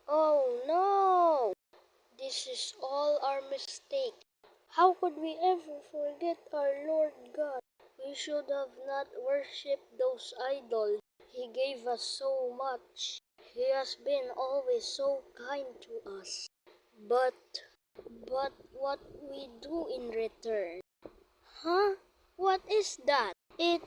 Oh no! This is all our mistake. How could we ever forget our Lord God? We should have not worshipped those idols. He gave us so much. He has been always so kind to us. But, but what we do in return? Huh? What is that? It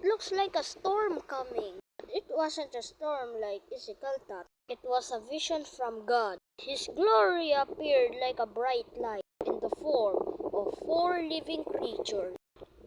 looks like a storm coming. It wasn't a storm like Ezekiel thought. It was a vision from God. His glory appeared like a bright light in the form of four living creatures.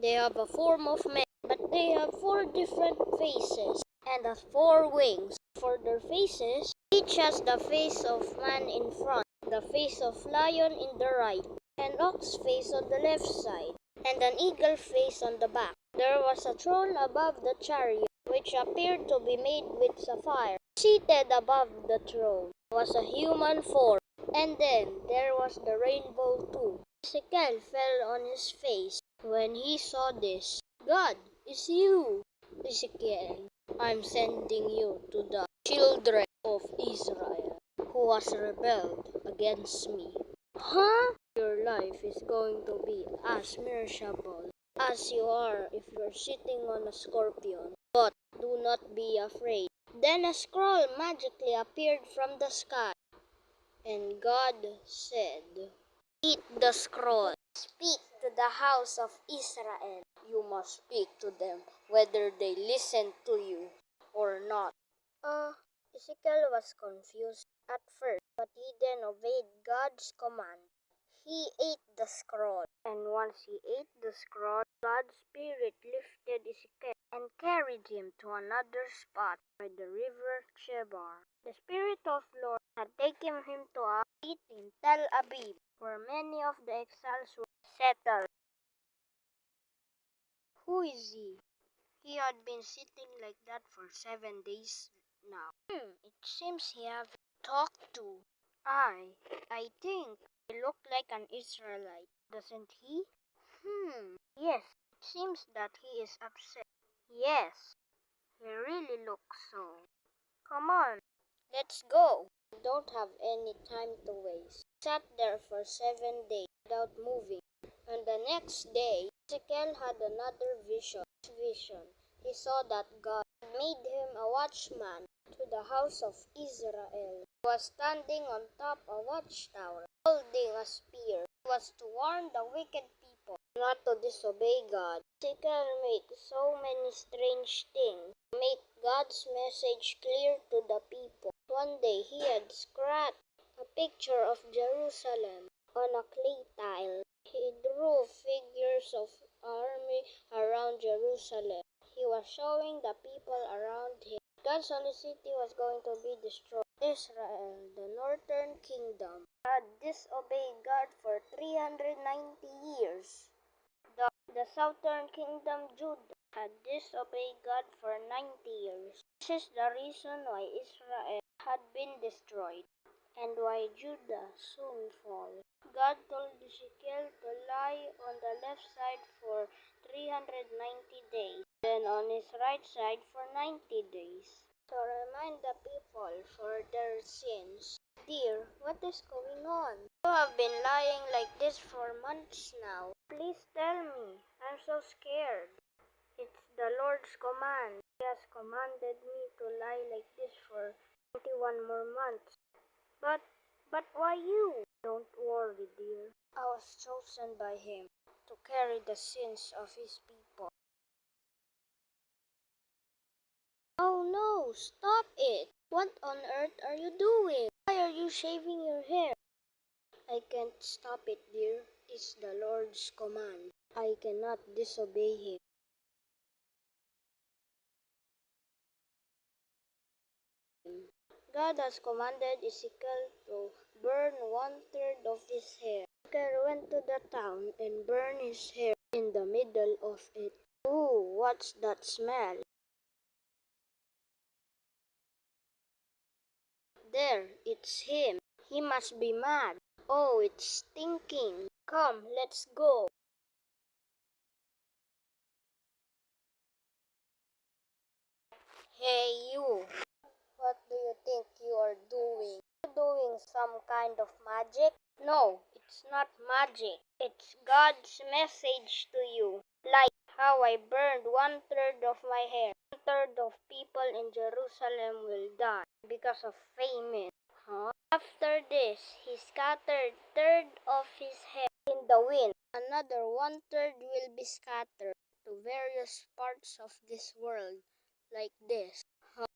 They have a form of men, but they have four different faces and has four wings. For their faces, each has the face of man in front, the face of lion in the right, an ox face on the left side, and an eagle face on the back. There was a throne above the chariot, which appeared to be made with sapphire. Seated above the throne was a human form, and then there was the rainbow too. Ezekiel fell on his face when he saw this. God, it's you, Ezekiel. I'm sending you to the children of Israel who has rebelled against me. Huh? Your life is going to be as miserable as you are if you're sitting on a scorpion. But do not be afraid. Then a scroll magically appeared from the sky, and God said, "Eat the scroll. Speak to the house of Israel. You must speak to them whether they listen to you or not." Ezekiel was confused at first, but he then obeyed God's command. He ate the scroll, and once he ate the scroll, God's spirit lifted Ezekiel and carried him to another spot by the river Chebar. The Spirit of Lord had taken him to a seat in Tel Aviv, where many of the exiles were settled. Who is he? He had been sitting like that for 7 days now. It seems he have talked to. I think he looked like an Israelite, doesn't he? Yes, it seems that he is upset. Yes, he really looks so. Come on, let's go. We don't have any time to waste. Sat there for 7 days without moving. And the next day, Ezekiel had another vision. He saw that God had made him a watchman to the house of Israel. He was standing on top a watchtower, holding a spear. He was to warn the wicked people not to disobey God. Ezekiel made so many strange things to make God's message clear to the people. One day he had scratched a picture of Jerusalem on a clay tile. He drew figures of army around Jerusalem. He was showing the people around him God's holy city was going to be destroyed. Israel, the northern kingdom, had disobeyed God for 390 years. The southern kingdom, Judah, had disobeyed God for 90 years. This is the reason why Israel had been destroyed and why Judah soon fall. God told Ezekiel to lie on the left side for 390 days, then on his right side for 90 days, to remind the people for their sins. Dear, what is going on? You have been lying like this for months now. Please tell me. I'm so scared. It's the Lord's command. He has commanded me to lie like this for 21 more months. But, but why you? Don't worry, dear. I was chosen by Him to carry the sins of His people. Oh no, stop it! What on earth are you doing? Why are you shaving your hair? I can't stop it, dear. It's the Lord's command. I cannot disobey Him. God has commanded Ezekiel to burn 1/3 of his hair. Ezekiel went to the town and burned his hair in the middle of it. Ooh, what's that smell? There, it's him. He must be mad. Oh, it's stinking. Come, let's go. Hey, you. What do you think you are doing? You some kind of magic? No, it's not magic. It's God's message to you. Like how I burned 1/3 of my hair. 1/3 of people in Jerusalem will die because of famine. Huh? After this, he scattered 1/3 of his hair in the wind. Another 1/3 will be scattered to various parts of this world, like this.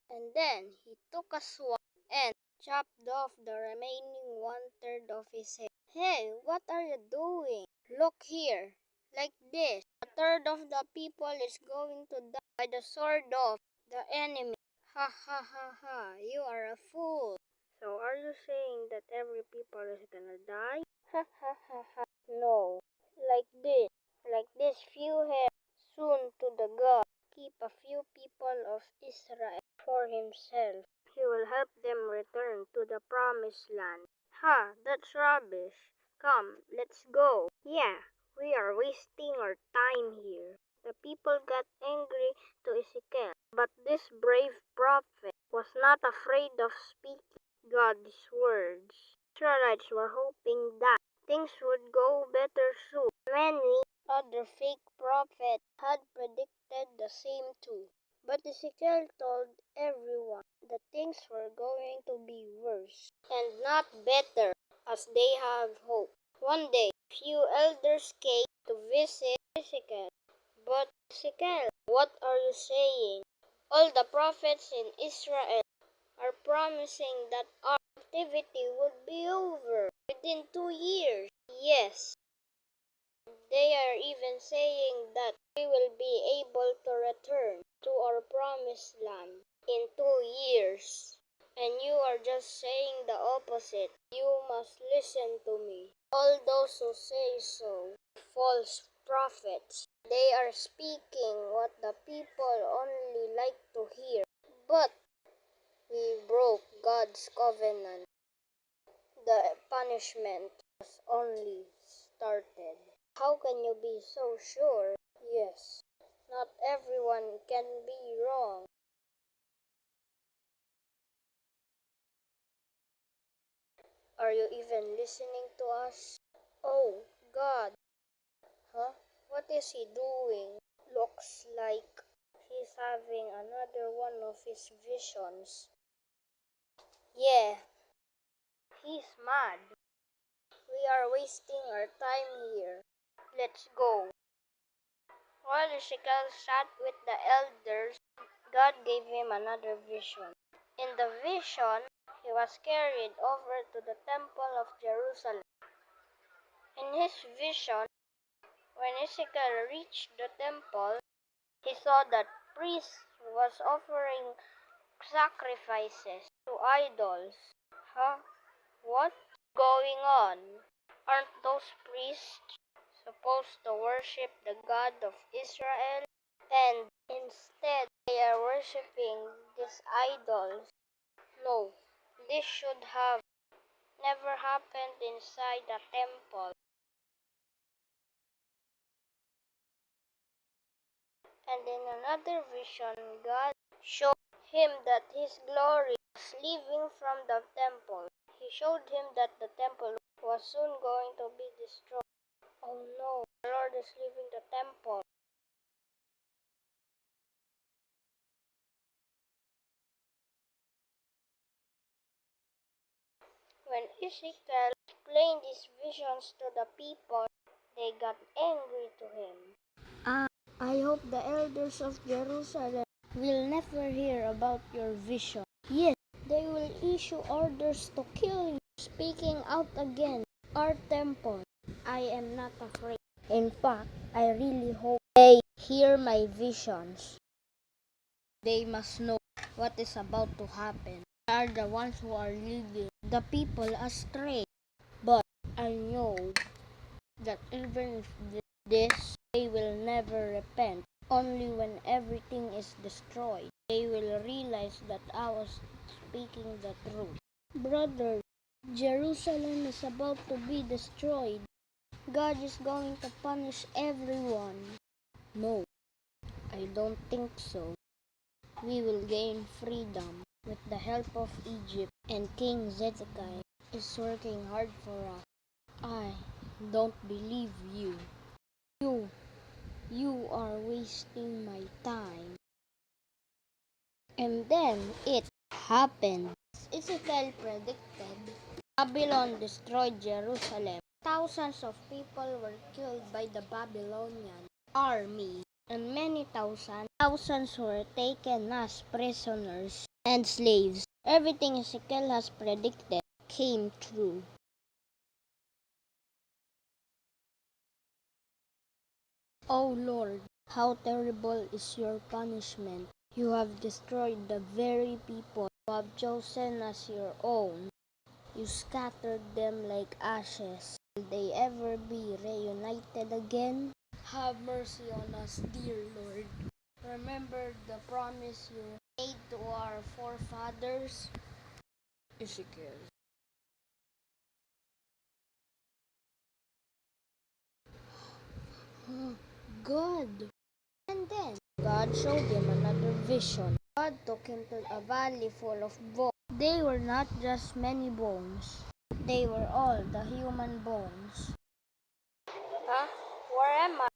And then he took a sword and chopped off the remaining 1/3 of his head. Hey, what are you doing? Look here, like this. 1/3 of the people is going to die by the sword of the enemy. Ha ha ha ha, you are a fool. So are you saying that every people is gonna die? Ha ha ha ha. No, like this few hairs soon to the God. Keep a few people of Israel for himself. He will help them return to the promised land. Ha, that's rubbish. Come, let's go. Yeah, we are wasting our time here. The people got angry to Ezekiel, but this brave prophet was not afraid of speaking God's words. Israelites were hoping that things would go better soon. Many other fake prophets had predicted the same too. But Ezekiel told everyone that things were going to be worse and not better as they have hoped. One day, few elders came to visit Ezekiel. But Ezekiel, what are you saying? All the prophets in Israel are promising that our captivity would be over within 2 years. Yes, they are even saying that we will be able to return to our promised land in 2 years. And you are just saying the opposite. You must listen to me. All those who say so, false prophets, they are speaking what the people only like to hear. But we broke God's covenant. The punishment was only started. How can you be so sure? Yes, not everyone can be wrong. Are you even listening to us? Oh, God. Huh? What is he doing? Looks like he's having another one of his visions. Yeah, he's mad. We are wasting our time here. Let's go. While Ezekiel sat with the elders, God gave him another vision. In the vision, he was carried over to the temple of Jerusalem. In his vision, when Ezekiel reached the temple, he saw that priests was offering sacrifices to idols. Huh? What's going on? Aren't those priests supposed to worship the God of Israel? And instead, they are worshiping these idols. No, this should have never happened inside a temple. And in another vision, God showed him that his glory was leaving from the temple. He showed him that the temple was soon going to be destroyed. Oh no, the Lord is leaving the temple. When Ezekiel explained these visions to the people, they got angry to him. I hope the elders of Jerusalem will never hear about your vision. Yes, they will issue orders to kill you, speaking out against our temple. I am not afraid. In fact, I really hope they hear my visions. They must know what is about to happen. They are the ones who are leading the people astray. But I know that even if this, they will never repent. Only when everything is destroyed, they will realize that I was speaking the truth. Brother, Jerusalem is about to be destroyed. God is going to punish everyone. No, I don't think so. We will gain freedom with the help of Egypt and King Zedekiah. is working hard for us. I don't believe you. You, you are wasting my time. And then it happened. Ezekiel predicted Babylon destroyed Jerusalem. Thousands of people were killed by the Babylonian army, and many thousands were taken as prisoners and slaves. Everything Ezekiel has predicted came true. O Lord, how terrible is your punishment. You have destroyed the very people you have chosen as your own. You scattered them like ashes. Will they ever be reunited again? Have mercy on us, dear Lord. Remember the promise you made to our forefathers. Ezekiel. God. And then God showed him another vision. God took him to a valley full of bones. They were not just many bones. They were all the human bones. Huh? Where am I?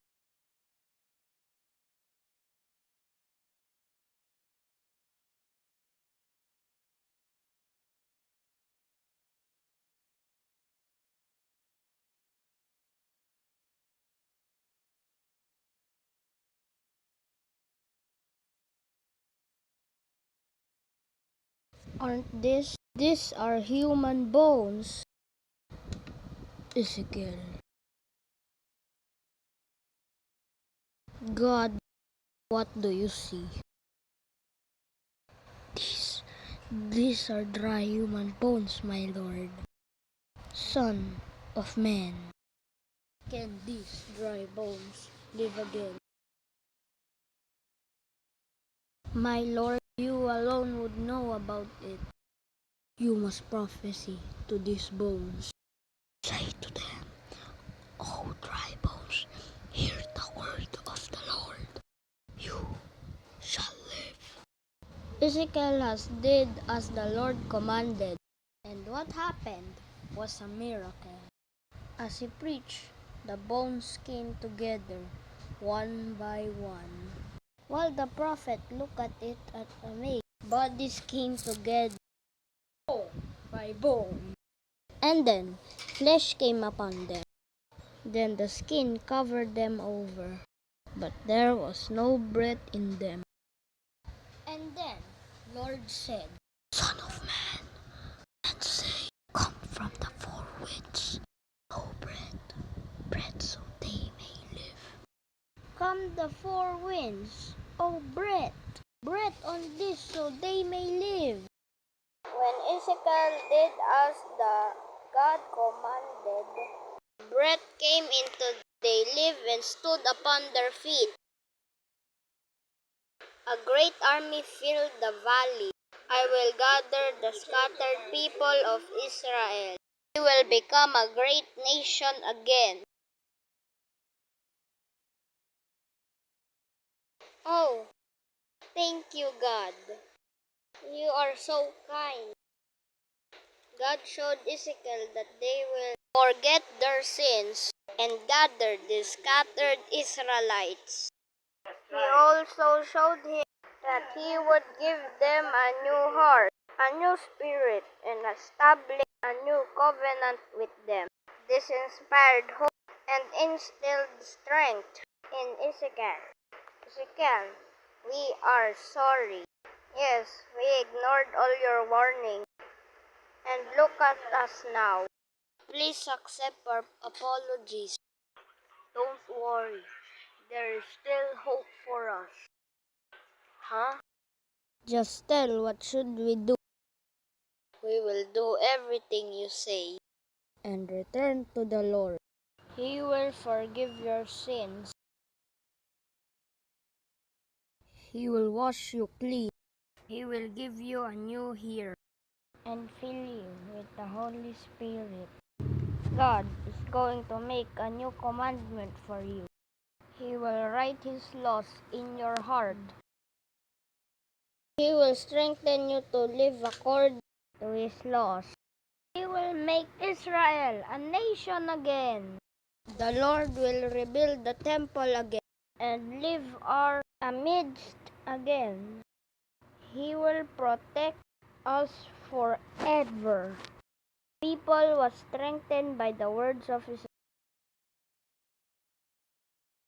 Aren't these are human bones? Ezekiel. God, what do you see? These are dry human bones, my lord. Son of man. Can these dry bones live again? My lord, you alone would know about it. You must prophesy to these bones. Say to them, O dry bones, hear the word of the Lord. You shall live. Ezekiel has did as the Lord commanded, and what happened was a miracle. As he preached, the bones came together, one by one. While the prophet looked at it at amazed, bodies came together, bone by bone. And then flesh came upon them. Then the skin covered them over, but there was no breath in them. And then Lord said, Son of man, and say, come from the four winds, no breath so they may live. Come the four winds, O breath on this so they may live. When Ezekiel did as the God commanded, breath came into they lived and stood upon their feet. A great army filled the valley. I will gather the scattered people of Israel. They will become a great nation again. Oh, thank you, God. You are so kind. God showed Ezekiel that they will forget their sins and gather the scattered Israelites. He also showed him that he would give them a new heart, a new spirit, and establish a new covenant with them. This inspired hope and instilled strength in Ezekiel. Ezekiel, we are sorry. Yes, we ignored all your warnings. And look at us now. Please accept our apologies. Don't worry. There is still hope for us. Huh? Just tell what should we do. We will do everything you say. And return to the Lord. He will forgive your sins. He will wash you clean. He will give you a new heart and fill you with the Holy Spirit. God is going to make a new commandment for you. He will write His laws in your heart. He will strengthen you to live according to His laws. He will make Israel a nation again. The Lord will rebuild the temple again and live our amidst again. He will protect us forever. People was strengthened by the words of his